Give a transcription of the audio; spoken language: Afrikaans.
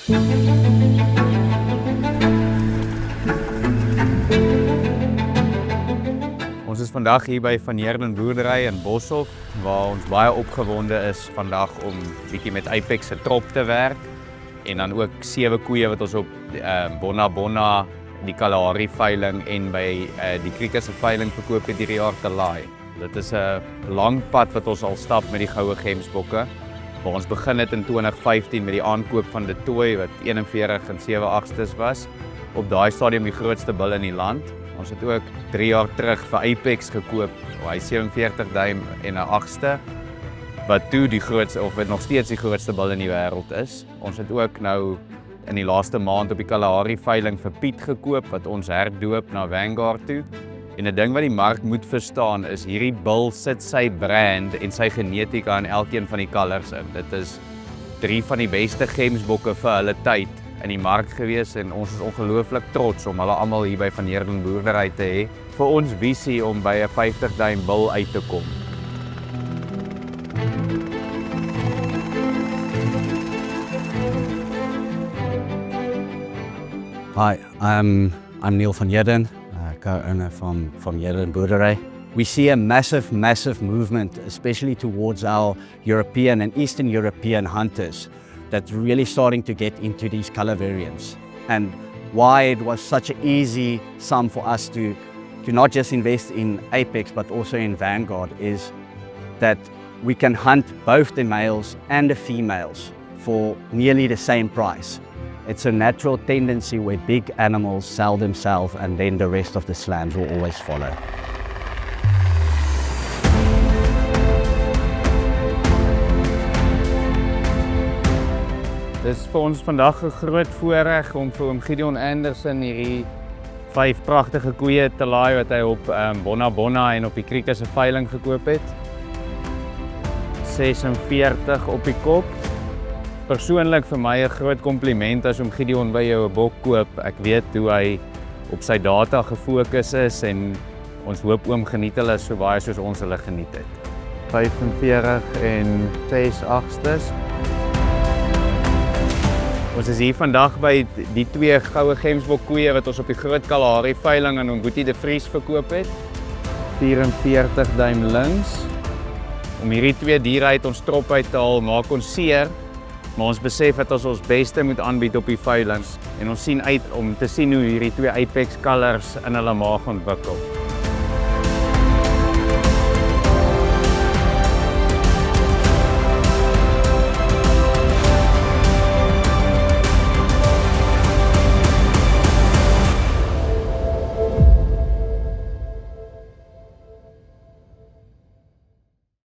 Ons is vandag hier by Van Heerden Boerdery in Boshoff, waar ons baie opgewonde is vandag om bietjie met Apex se trop te werk en dan ook 7 koeie wat ons op Bonna Bonna, die Kalahari veiling en by die Krieke se veiling verkoop het hierdie jaar te laai. Dit is 'n lang pad wat ons al stap met die goue gemsbokke. Waar ons begin het in 2015 met die aankoop van De Tooi wat 41 en 7/8 was. Op daai stadium die grootste bil in die land. Ons het ook 3 jaar terug vir Apex gekoop, hy 47 duim en 'n 8ste, wat toe die grootste, of wat nog steeds die grootste bil in die wêreld is. Ons het ook nou in die laaste maand op die Kalahari veiling vir Piet gekoop, wat ons herdoop na Vanguard toe. En 'n ding wat die mark moet verstaan is, hierdie bil sit sy brand en sy genetika in elkeen van die kalvers in. Dit is 3 van die beste gemsbokke vir hulle tyd in die mark gewees en ons is ongelooflik trots om hulle almal hier by Van Heerden Boerdery te hê vir ons visie om by 'n 50 duim bil uit te kom. Hi, I'm Neil Van Heerden, co-owner from Heerden Boerdery. We see a massive movement, especially towards our European and Eastern European hunters, that's really starting to get into these color variants. And why it was such an easy sum for us to not just invest in Apex, but also in Vanguard, is that we can hunt both the males and the females for nearly the same price. It's a natural tendency where big animals sell themselves and then the rest of the slams will always follow. Dit is vir ons vandag 'n groot voorreg om vir oom Gideon Anderson hierdie 5 pragtige koeie te laai wat hy op Bonna Bonna en op die Krieke se veiling gekoop het. 46 op die kop. Persoonlik vir my 'n groot kompliment as oom Gideon by jou 'n bok koop. Ek weet hoe hy op sy data gefokus is en ons hoop oom geniet hulle so baie soos ons hulle geniet het. 45 en 6/8. Ons is hier vandag by die 2 goue gemsbok koeie wat ons op die groot Kalahari veiling aan Boetie de Vries verkoop het. 44 duim links. Om hierdie 2 diere uit ons trop uit te haal, maak ons seer. Maar ons besef dat ons beste moet aanbied op die veilings en ons sien uit om te sien hoe hierdie 2 Apex kalvers in hulle maag ontwikkel.